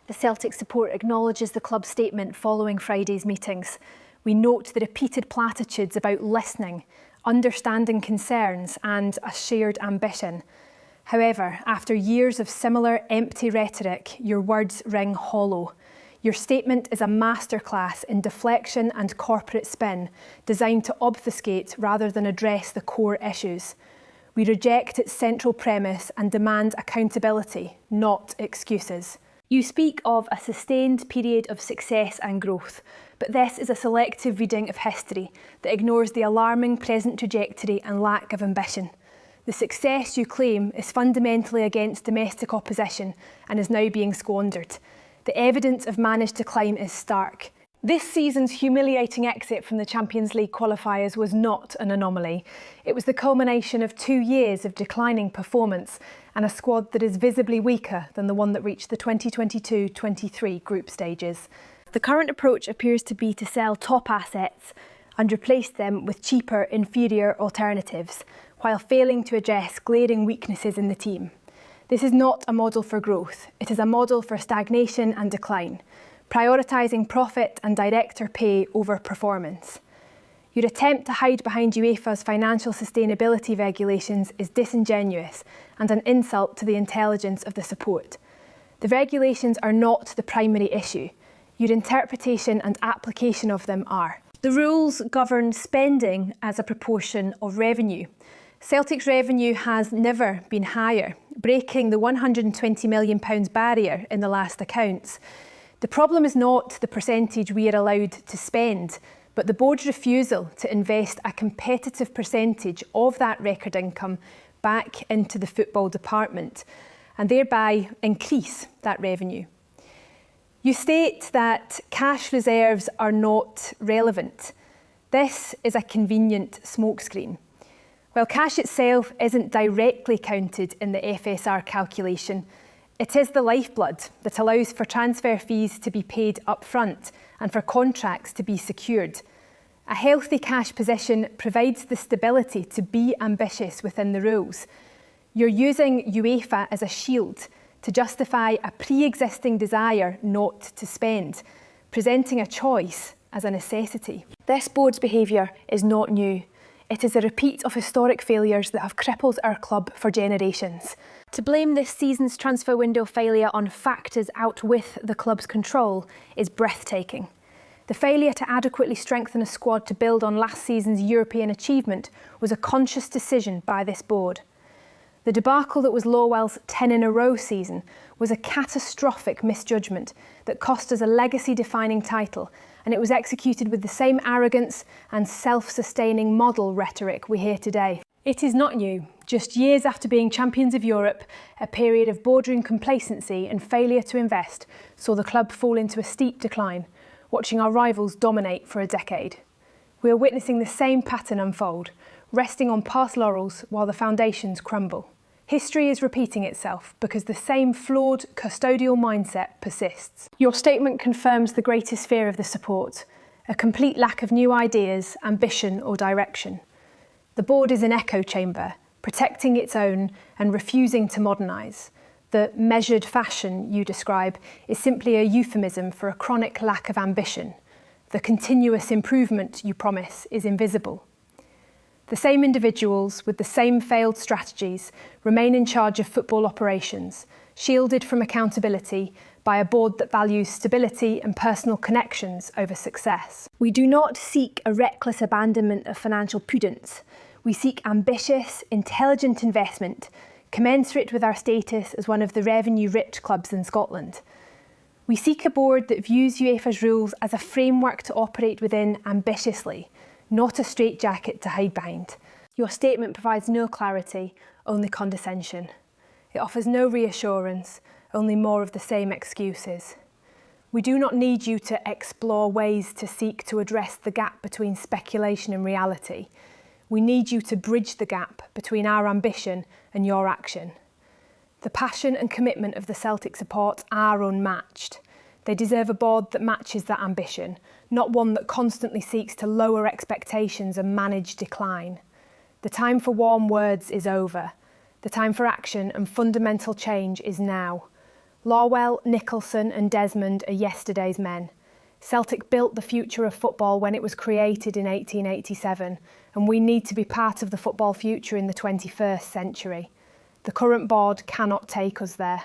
The Celtic support acknowledges the club's statement following Friday's meetings. We note the repeated platitudes about listening, understanding concerns and a shared ambition. However, after years of similar empty rhetoric, your words ring hollow. Your statement is a masterclass in deflection and corporate spin, designed to obfuscate rather than address the core issues. We reject its central premise and demand accountability, not excuses. You speak of a sustained period of success and growth, but this is a selective reading of history that ignores the alarming present trajectory and lack of ambition. The success you claim is fundamentally against domestic opposition and is now being squandered. The evidence of managed decline is stark. This season's humiliating exit from the Champions League qualifiers was not an anomaly. It was the culmination of 2 years of declining performance and a squad that is visibly weaker than the one that reached the 2022-23 group stages. The current approach appears to be to sell top assets and replace them with cheaper, inferior alternatives, while failing to address glaring weaknesses in the team. This is not a model for growth, it is a model for stagnation and decline, prioritising profit and director pay over performance. Your attempt to hide behind UEFA's financial sustainability regulations is disingenuous and an insult to the intelligence of the support. The regulations are not the primary issue. Your interpretation and application of them are. The rules govern spending as a proportion of revenue. Celtic's revenue has never been higher, breaking the £120 million barrier in the last accounts. The problem is not the percentage we are allowed to spend, but the board's refusal to invest a competitive percentage of that record income back into the football department and thereby increase that revenue. You state that cash reserves are not relevant. This is a convenient smokescreen. While cash itself isn't directly counted in the FSR calculation, it is the lifeblood that allows for transfer fees to be paid up front and for contracts to be secured. A healthy cash position provides the stability to be ambitious within the rules. You're using UEFA as a shield to justify a pre-existing desire not to spend, presenting a choice as a necessity. This board's behaviour is not new. It is a repeat of historic failures that have crippled our club for generations. To blame this season's transfer window failure on factors out with the club's control is breathtaking. The failure to adequately strengthen a squad to build on last season's European achievement was a conscious decision by this board. The debacle that was Lowell's 10 in a row season was a catastrophic misjudgment that cost us a legacy-defining title, and it was executed with the same arrogance and self-sustaining model rhetoric we hear today. It is not new. Just years after being champions of Europe, a period of bordering complacency and failure to invest saw the club fall into a steep decline, watching our rivals dominate for a decade. We are witnessing the same pattern unfold, resting on past laurels while the foundations crumble. History is repeating itself because the same flawed custodial mindset persists. Your statement confirms the greatest fear of the support, a complete lack of new ideas, ambition or direction. The board is an echo chamber, protecting its own and refusing to modernise. The measured fashion you describe is simply a euphemism for a chronic lack of ambition. The continuous improvement you promise is invisible. The same individuals with the same failed strategies remain in charge of football operations, shielded from accountability by a board that values stability and personal connections over success. We do not seek a reckless abandonment of financial prudence. We seek ambitious, intelligent investment, commensurate with our status as one of the revenue-rich clubs in Scotland. We seek a board that views UEFA's rules as a framework to operate within ambitiously, not a straitjacket to hide behind. Your statement provides no clarity, only condescension. It offers no reassurance, only more of the same excuses. We do not need you to explore ways to seek to address the gap between speculation and reality. We need you to bridge the gap between our ambition and your action. The passion and commitment of the Celtic support are unmatched. They deserve a board that matches that ambition, not one that constantly seeks to lower expectations and manage decline. The time for warm words is over. The time for action and fundamental change is now. Larwell, Nicholson and Desmond are yesterday's men. Celtic built the future of football when it was created in 1887, and we need to be part of the football future in the 21st century. The current board cannot take us there.